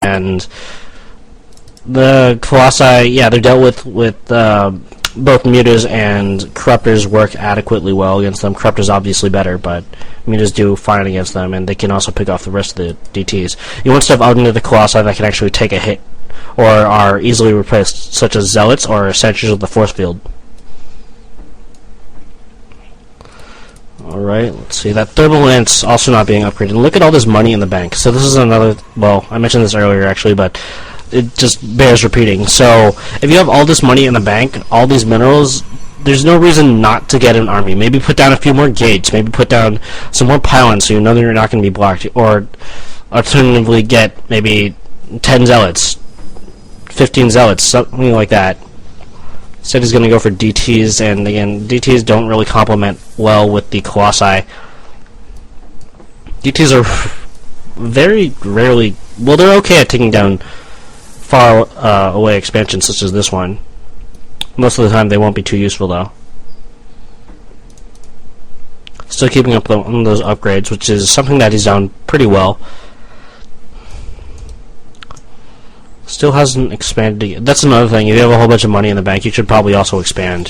and the Colossi, yeah, they're dealt with both mutas and corruptors work adequately well against them. Corruptors obviously better, but mutas do fine against them, and they can also pick off the rest of the DTs. You want stuff out into the Colossi that can actually take a hit, or are easily replaced, such as Zealots or Sentries with the Force Field. Alright, let's see. That Thermal Lance also not being upgraded. Look at all this money in the bank. So this is another, well, I mentioned this earlier actually, but it just bears repeating. So, if you have all this money in the bank, all these minerals, there's no reason not to get an army. Maybe put down a few more gates, maybe put down some more pylons so you know that you're not going to be blocked, or alternatively get maybe 10 Zealots, 15 Zealots, something like that. Said he's going to go for DTs, and again, DTs don't really complement well with the Colossi. DTs are very rarely, well, they're okay at taking down far away expansions such as this one. Most of the time they won't be too useful though. Still keeping up on those upgrades, which is something that he's done pretty well. Still hasn't expanded yet. That's another thing. If you have a whole bunch of money in the bank, you should probably also expand.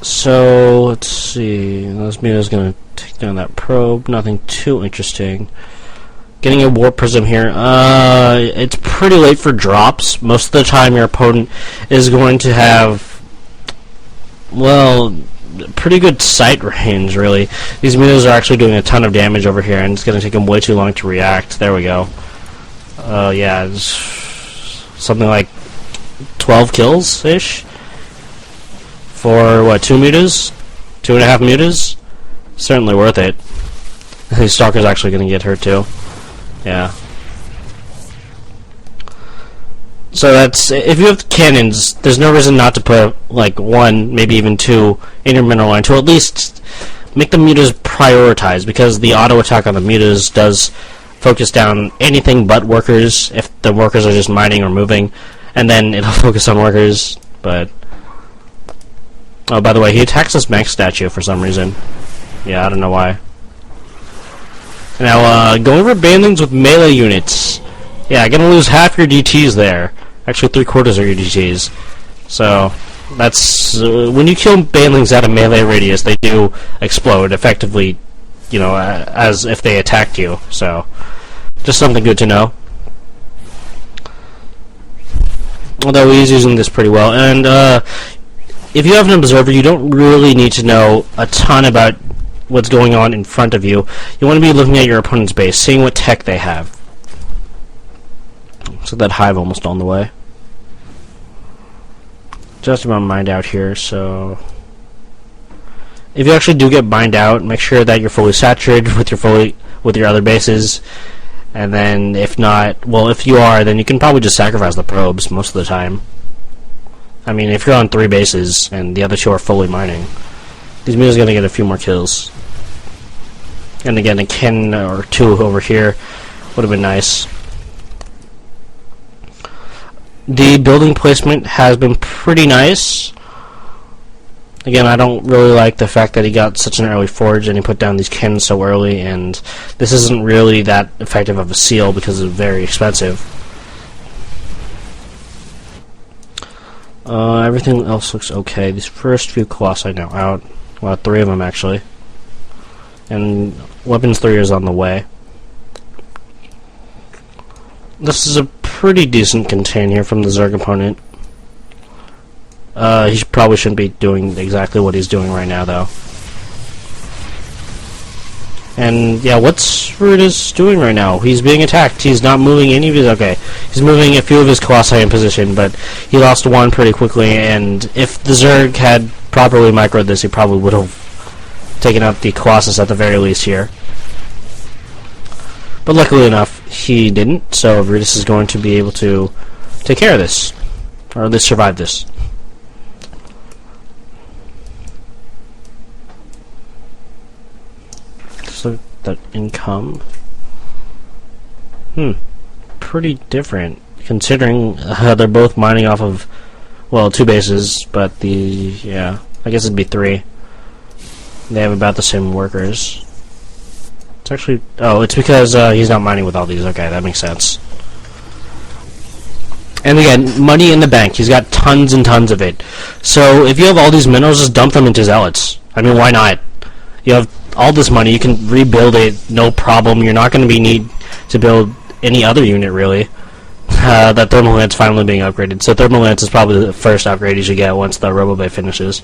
So, let's see. This Muta's going to take down that probe. Nothing too interesting. Getting a Warp Prism here. It's pretty late for drops. Most of the time your opponent is going to have, well, pretty good sight range, really. These Mutas are actually doing a ton of damage over here, and it's going to take them way too long to react. There we go. Yeah, it's something like 12 kills-ish for, what, 2 Mutas? 2.5 Mutas? Certainly worth it. These Stalker's actually going to get hurt, too. Yeah. So that's, if you have cannons, there's no reason not to put like 1, maybe even 2 in your mineral line to at least make the mutas prioritize, because the auto attack on the mutas does focus down anything but workers if the workers are just mining or moving, and then it'll focus on workers. But oh, by the way, he attacks this mech statue for some reason. Yeah, I don't know why. Now, going over banelings with melee units. Yeah, gonna lose half your DTs there. Actually, 3/4 of your DTs. So, that's... when you kill banelings at a melee radius, they do explode, effectively, you know, as if they attacked you. So, just something good to know. Although he's using this pretty well. And, if you have an observer, you don't really need to know a ton about what's going on in front of you. You want to be looking at your opponent's base, seeing what tech they have. So that hive almost on the way. Just about mined out here, so if you actually do get mined out, make sure that you're fully saturated with your other bases. And then if not, well, if you are, then you can probably just sacrifice the probes most of the time. I mean, if you're on 3 bases and the other 2 are fully mining, these mutas are going to get a few more kills. And again, a cannon or 2 over here would have been nice. The building placement has been pretty nice. Again, I don't really like the fact that he got such an early forge and he put down these cannons so early, and this isn't really that effective of a seal because it's very expensive. Everything else looks okay. These first few Colossi now out. Well, 3 of them actually. And Weapons 3 is on the way. This is a pretty decent contain here from the Zerg opponent. He probably shouldn't be doing exactly what he's doing right now, though. And, yeah, what's Veritas doing right now? He's being attacked. He's not moving any of his... Okay, he's moving a few of his Colossi in position, but he lost 1 pretty quickly, and if the Zerg had properly microed this, he probably would have taken out the Colossus at the very least here. But luckily enough, he didn't, so Veritas is going to be able to take care of this, or at least survive this. Just look at that income. Pretty different, considering they're both mining off of, well, 2 bases, but I guess it'd be 3. They have about the same workers. It's actually... Oh, it's because he's not mining with all these. Okay, that makes sense. And again, money in the bank. He's got tons and tons of it. So if you have all these minerals, just dump them into zealots. I mean, why not? You have all this money. You can rebuild it, no problem. You're not going to need to build any other unit, really. That thermal lance finally being upgraded. So thermal lance is probably the first upgrade you should get once the RoboBay finishes.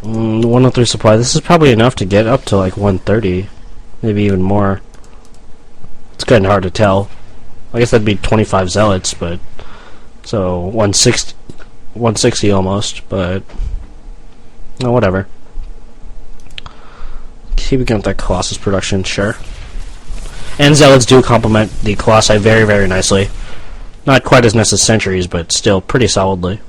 103 supply. This is probably enough to get up to like 130, maybe even more. It's kind of hard to tell. I guess that'd be 25 zealots, but so 160 almost. But no, whatever. Keep going with that Colossus production, sure. And zealots do complement the Colossi very, very nicely. Not quite as nice as Sentries, but still pretty solidly.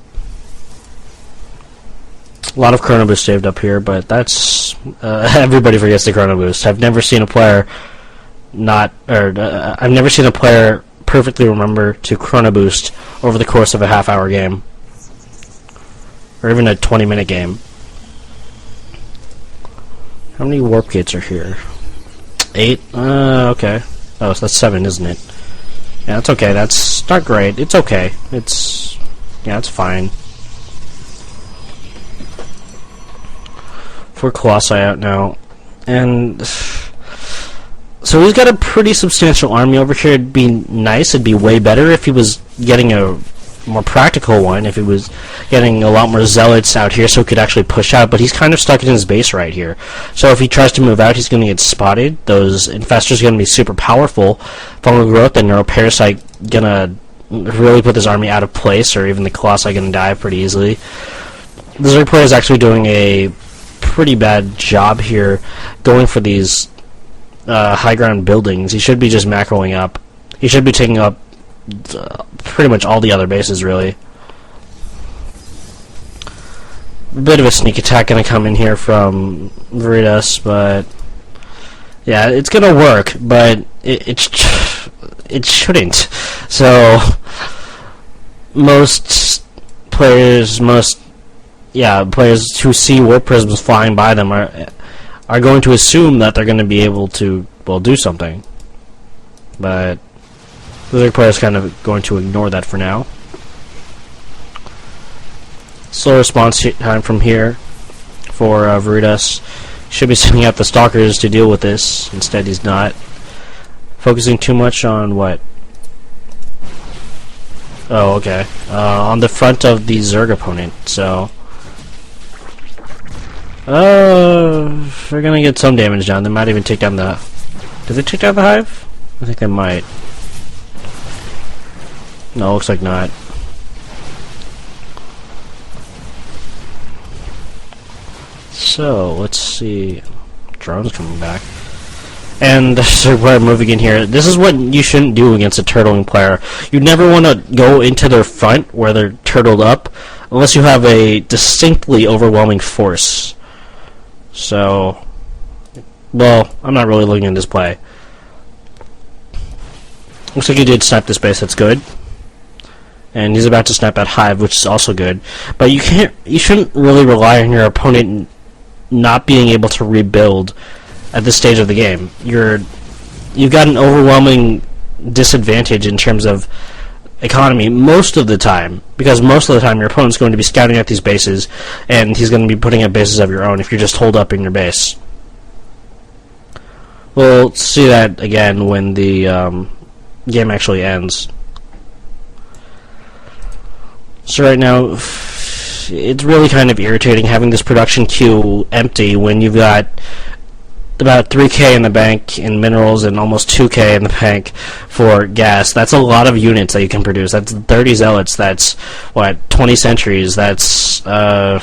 A lot of Chrono Boost saved up here, but that's... everybody forgets the Chrono Boost. I've never seen a player I've never seen a player perfectly remember to Chrono Boost over the course of a half-hour game. Or even a 20-minute game. How many warp gates are here? 8? Okay. Oh, so that's 7, isn't it? Yeah, that's okay. That's not great. It's okay. Yeah, it's fine. 4 Colossi out now. And so he's got a pretty substantial army over here. It'd be nice. It'd be way better if he was getting a more practical one, if he was getting a lot more zealots out here so he could actually push out, but he's kind of stuck in his base right here. So if he tries to move out, he's going to get spotted. Those infestors are going to be super powerful. Fungal growth and neuroparasite going to really put this army out of place, or even the Colossi going to die pretty easily. The Zerg player is actually doing a pretty bad job here going for these high ground buildings. He should be just macroing up. He should be taking up pretty much all the other bases, really. A bit of a sneak attack going to come in here from Veritas, but yeah, it's going to work, but it shouldn't. So most players who see warp prisms flying by them are going to assume that they're going to be able to, well, do something, but the other player is kind of going to ignore that for now. Slow response time from here for Veritas. Should be sending out the Stalkers to deal with this. Instead, he's not. Focusing too much on what? Oh, okay. On the front of the Zerg opponent, so... they're gonna get some damage down. They might even take down the... Did they take down the Hive? I think they might. No, looks like not. So, let's see. Drone's coming back. And we're moving in here. This is what you shouldn't do against a turtling player. You never want to go into their front where they're turtled up unless you have a distinctly overwhelming force. So, well, I'm not really looking at this play. Looks like he did snipe this base. That's good. And he's about to snipe that Hive, which is also good. But you shouldn't really rely on your opponent not being able to rebuild at this stage of the game. You've got an overwhelming disadvantage in terms of economy most of the time, because most of the time your opponent's going to be scouting out these bases, and he's going to be putting up bases of your own if you're just holed up in your base. We'll see that again when the game actually ends. So right now, it's really kind of irritating having this production queue empty when you've got about 3k in the bank in minerals and almost 2k in the bank for gas. That's a lot of units that you can produce. That's 30 zealots. That's, what, 20 sentries. That's 40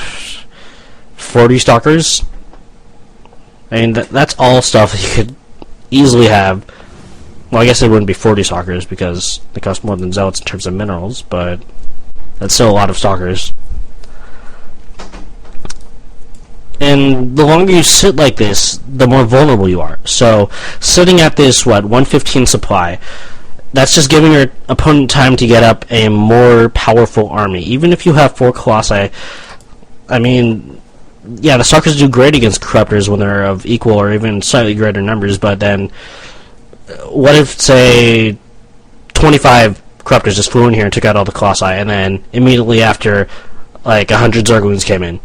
stalkers. I mean, that's all stuff that you could easily have. Well, I guess it wouldn't be 40 stalkers because they cost more than zealots in terms of minerals, but that's still a lot of stalkers. And the longer you sit like this, the more vulnerable you are. So, sitting at this, 115 supply, that's just giving your opponent time to get up a more powerful army. Even if you have 4 Colossi, I mean, yeah, the Stalkers do great against Corruptors when they're of equal or even slightly greater numbers, but then what if, say, 25 Corruptors just flew in here and took out all the Colossi, and then immediately after, like, 100 Zerglings came in?